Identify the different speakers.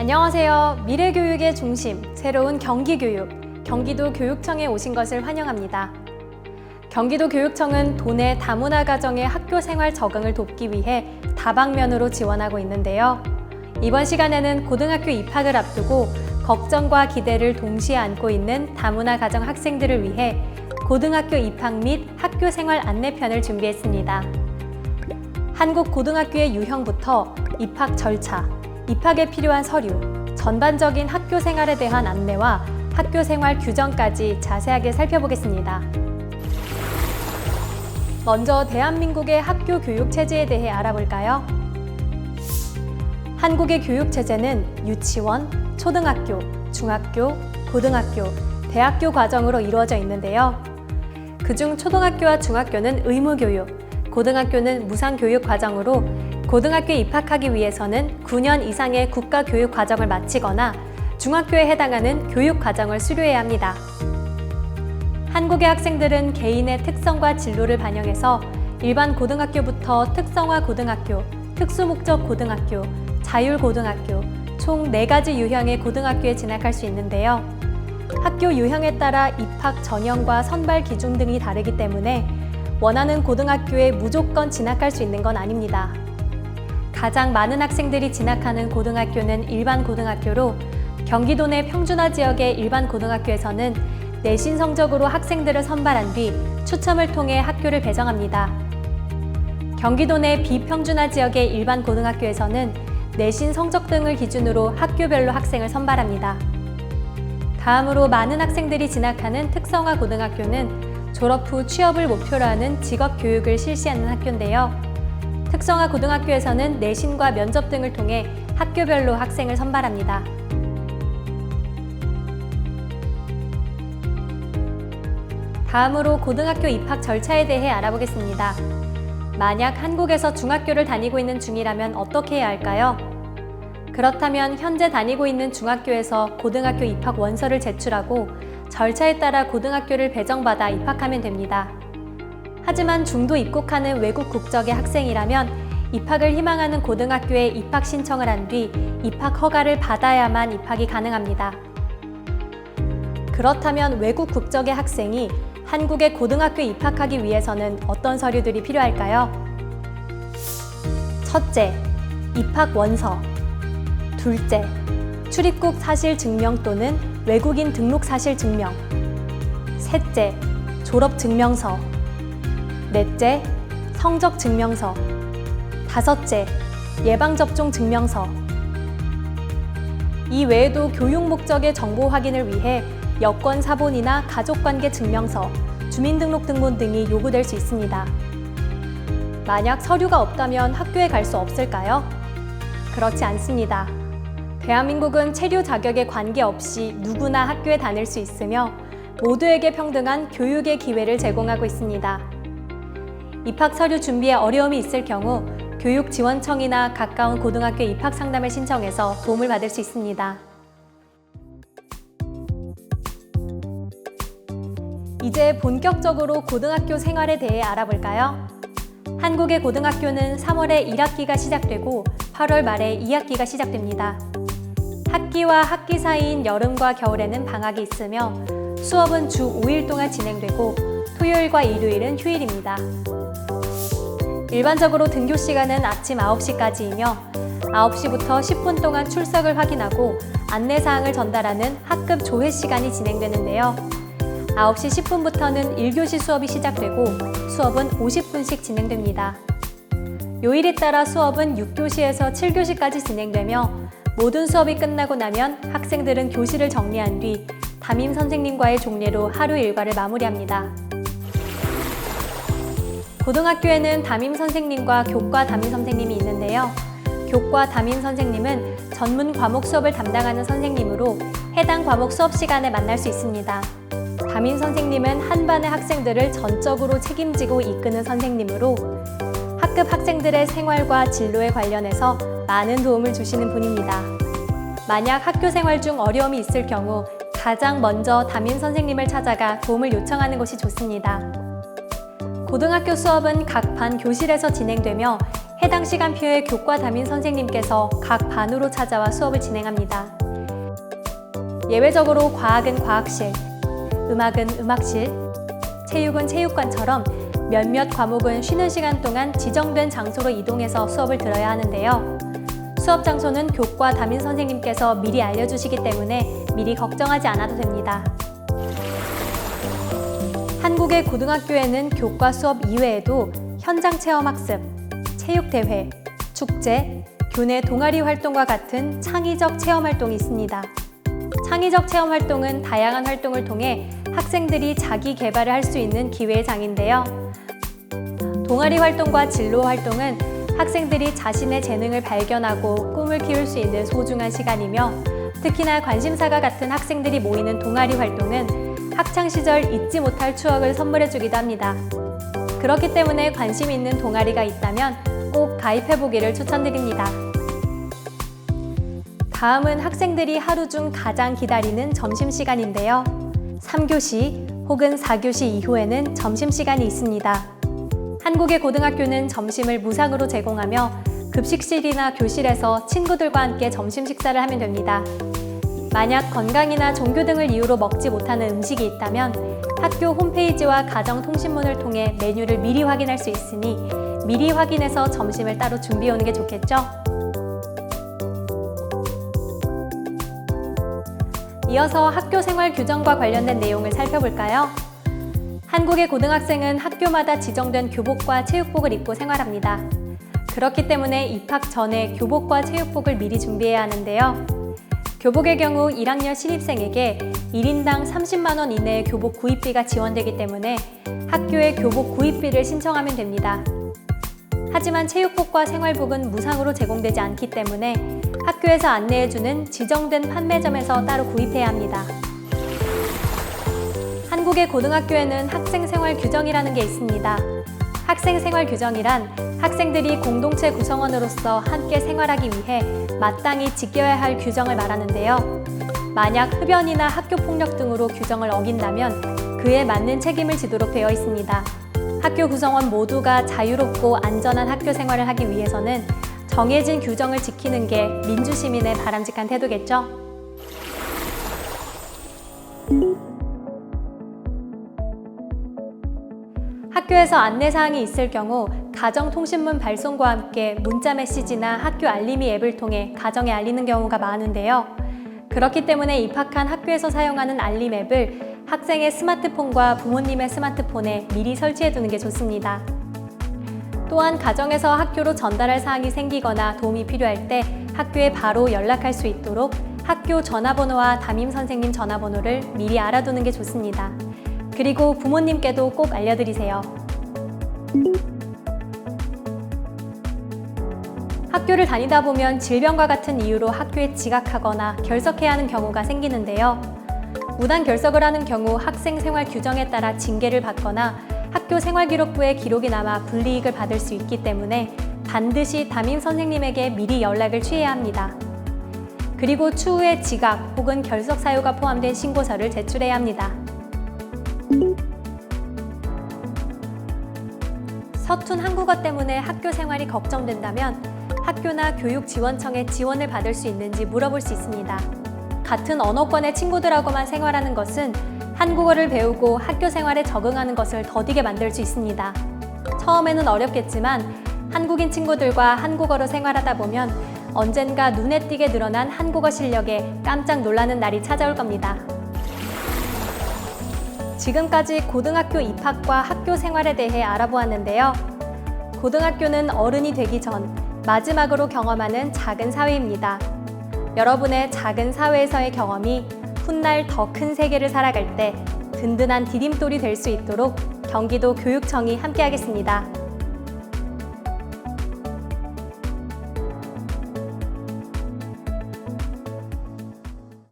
Speaker 1: 안녕하세요. 미래교육의 중심, 새로운 경기교육, 경기도 교육청에 오신 것을 환영합니다. 경기도 교육청은 도내 다문화 가정의 학교 생활 적응을 돕기 위해 다방면으로 지원하고 있는데요. 이번 시간에는 고등학교 입학을 앞두고 걱정과 기대를 동시에 안고 있는 다문화 가정 학생들을 위해 고등학교 입학 및 학교 생활 안내편을 준비했습니다. 한국 고등학교의 유형부터 입학 절차, 입학에 필요한 서류, 전반적인 학교 생활에 대한 안내와 학교 생활 규정까지 자세하게 살펴보겠습니다. 먼저 대한민국의 학교 교육 체제에 대해 알아볼까요? 한국의 교육 체제는 유치원, 초등학교, 중학교, 고등학교, 대학교 과정으로 이루어져 있는데요. 그중 초등학교와 중학교는 의무교육, 고등학교는 무상교육 과정으로 고등학교에 입학하기 위해서는 9년 이상의 국가교육 과정을 마치거나 중학교에 해당하는 교육 과정을 수료해야 합니다. 한국의 학생들은 개인의 특성과 진로를 반영해서 일반 고등학교부터 특성화 고등학교, 특수목적 고등학교, 자율고등학교, 총 4가지 유형의 고등학교에 진학할 수 있는데요. 학교 유형에 따라 입학 전형과 선발 기준 등이 다르기 때문에 원하는 고등학교에 무조건 진학할 수 있는 건 아닙니다. 가장 많은 학생들이 진학하는 고등학교는 일반 고등학교로 경기도 내 평준화 지역의 일반 고등학교에서는 내신 성적으로 학생들을 선발한 뒤 추첨을 통해 학교를 배정합니다. 경기도 내 비평준화 지역의 일반 고등학교에서는 내신 성적 등을 기준으로 학교별로 학생을 선발합니다. 다음으로 많은 학생들이 진학하는 특성화 고등학교는 졸업 후 취업을 목표로 하는 직업교육을 실시하는 학교인데요. 특성화 고등학교에서는 내신과 면접 등을 통해 학교별로 학생을 선발합니다. 다음으로 고등학교 입학 절차에 대해 알아보겠습니다. 만약 한국에서 중학교를 다니고 있는 중이라면 어떻게 해야 할까요? 그렇다면 현재 다니고 있는 중학교에서 고등학교 입학 원서를 제출하고 절차에 따라 고등학교를 배정받아 입학하면 됩니다. 하지만 중도 입국하는 외국 국적의 학생이라면 입학을 희망하는 고등학교에 입학 신청을 한 뒤 입학 허가를 받아야만 입학이 가능합니다. 그렇다면 외국 국적의 학생이 한국의 고등학교에 입학하기 위해서는 어떤 서류들이 필요할까요? 첫째, 입학 원서. 둘째, 출입국 사실 증명 또는 외국인 등록 사실 증명. 셋째, 졸업 증명서. 넷째, 성적 증명서. 다섯째, 예방접종 증명서. 이 외에도 교육 목적의 정보 확인을 위해 여권 사본이나 가족관계 증명서, 주민등록등본 등이 요구될 수 있습니다. 만약 서류가 없다면 학교에 갈 수 없을까요? 그렇지 않습니다. 대한민국은 체류 자격에 관계없이 누구나 학교에 다닐 수 있으며 모두에게 평등한 교육의 기회를 제공하고 있습니다. 입학 서류 준비에 어려움이 있을 경우 교육지원청이나 가까운 고등학교 입학 상담을 신청해서 도움을 받을 수 있습니다. 이제 본격적으로 고등학교 생활에 대해 알아볼까요? 한국의 고등학교는 3월에 1학기가 시작되고 8월 말에 2학기가 시작됩니다. 학기와 학기 사이인 여름과 겨울에는 방학이 있으며 수업은 주 5일 동안 진행되고 토요일과 일요일은 휴일입니다. 일반적으로 등교 시간은 아침 9시까지이며 9시부터 10분 동안 출석을 확인하고 안내사항을 전달하는 학급 조회 시간이 진행되는데요. 9시 10분부터는 1교시 수업이 시작되고 수업은 50분씩 진행됩니다. 요일에 따라 수업은 6교시에서 7교시까지 진행되며 모든 수업이 끝나고 나면 학생들은 교실을 정리한 뒤 담임 선생님과의 종례로 하루 일과를 마무리합니다. 고등학교에는 담임 선생님과 교과 담임 선생님이 있는데요. 교과 담임 선생님은 전문 과목 수업을 담당하는 선생님으로 해당 과목 수업 시간에 만날 수 있습니다. 담임 선생님은 한 반의 학생들을 전적으로 책임지고 이끄는 선생님으로 학급 학생들의 생활과 진로에 관련해서 많은 도움을 주시는 분입니다. 만약 학교 생활 중 어려움이 있을 경우 가장 먼저 담임 선생님을 찾아가 도움을 요청하는 것이 좋습니다. 고등학교 수업은 각 반 교실에서 진행되며 해당 시간표에 교과 담임 선생님께서 각 반으로 찾아와 수업을 진행합니다. 예외적으로 과학은 과학실, 음악은 음악실, 체육은 체육관처럼 몇몇 과목은 쉬는 시간 동안 지정된 장소로 이동해서 수업을 들어야 하는데요. 수업 장소는 교과 담임 선생님께서 미리 알려주시기 때문에 미리 걱정하지 않아도 됩니다. 한국의 고등학교에는 교과 수업 이외에도 현장 체험 학습, 체육대회, 축제, 교내 동아리 활동과 같은 창의적 체험 활동이 있습니다. 창의적 체험 활동은 다양한 활동을 통해 학생들이 자기 개발을 할 수 있는 기회의 장인데요. 동아리 활동과 진로 활동은 학생들이 자신의 재능을 발견하고 꿈을 키울 수 있는 소중한 시간이며, 특히나 관심사가 같은 학생들이 모이는 동아리 활동은 학창시절 잊지 못할 추억을 선물해주기도 합니다. 그렇기 때문에 관심 있는 동아리가 있다면 꼭 가입해보기를 추천드립니다. 다음은 학생들이 하루 중 가장 기다리는 점심시간인데요. 3교시 혹은 4교시 이후에는 점심시간이 있습니다. 한국의 고등학교는 점심을 무상으로 제공하며 급식실이나 교실에서 친구들과 함께 점심 식사를 하면 됩니다. 만약 건강이나 종교 등을 이유로 먹지 못하는 음식이 있다면 학교 홈페이지와 가정통신문을 통해 메뉴를 미리 확인할 수 있으니 미리 확인해서 점심을 따로 준비해 오는 게 좋겠죠? 이어서 학교 생활 규정과 관련된 내용을 살펴볼까요? 한국의 고등학생은 학교마다 지정된 교복과 체육복을 입고 생활합니다. 그렇기 때문에 입학 전에 교복과 체육복을 미리 준비해야 하는데요. 교복의 경우 1학년 신입생에게 1인당 30만 원 이내의 교복 구입비가 지원되기 때문에 학교에 교복 구입비를 신청하면 됩니다. 하지만 체육복과 생활복은 무상으로 제공되지 않기 때문에 학교에서 안내해주는 지정된 판매점에서 따로 구입해야 합니다. 한국의 고등학교에는 학생생활 규정이라는 게 있습니다. 학생생활 규정이란 학생들이 공동체 구성원으로서 함께 생활하기 위해 마땅히 지켜야 할 규정을 말하는데요. 만약 흡연이나 학교폭력 등으로 규정을 어긴다면 그에 맞는 책임을 지도록 되어 있습니다. 학교 구성원 모두가 자유롭고 안전한 학교 생활을 하기 위해서는 정해진 규정을 지키는 게 민주시민의 바람직한 태도겠죠? 학교에서 안내사항이 있을 경우 가정통신문 발송과 함께 문자 메시지나 학교 알림이 앱을 통해 가정에 알리는 경우가 많은데요. 그렇기 때문에 입학한 학교에서 사용하는 알림 앱을 학생의 스마트폰과 부모님의 스마트폰에 미리 설치해 두는 게 좋습니다. 또한 가정에서 학교로 전달할 사항이 생기거나 도움이 필요할 때 학교에 바로 연락할 수 있도록 학교 전화번호와 담임 선생님 전화번호를 미리 알아두는 게 좋습니다. 그리고 부모님께도 꼭 알려드리세요. 학교를 다니다 보면 질병과 같은 이유로 학교에 지각하거나 결석해야 하는 경우가 생기는데요. 무단 결석을 하는 경우 학생 생활 규정에 따라 징계를 받거나 학교 생활기록부에 기록이 남아 불이익을 받을 수 있기 때문에 반드시 담임 선생님에게 미리 연락을 취해야 합니다. 그리고 추후에 지각 혹은 결석 사유가 포함된 신고서를 제출해야 합니다. 서툰 한국어 때문에 학교 생활이 걱정된다면 학교나 교육지원청의 지원을 받을 수 있는지 물어볼 수 있습니다. 같은 언어권의 친구들하고만 생활하는 것은 한국어를 배우고 학교 생활에 적응하는 것을 더디게 만들 수 있습니다. 처음에는 어렵겠지만 한국인 친구들과 한국어로 생활하다 보면 언젠가 눈에 띄게 늘어난 한국어 실력에 깜짝 놀라는 날이 찾아올 겁니다. 지금까지 고등학교 입학과 학교 생활에 대해 알아보았는데요. 고등학교는 어른이 되기 전 마지막으로 경험하는 작은 사회입니다. 여러분의 작은 사회에서의 경험이 훗날 더 큰 세계를 살아갈 때 든든한 디딤돌이 될 수 있도록 경기도 교육청이 함께하겠습니다.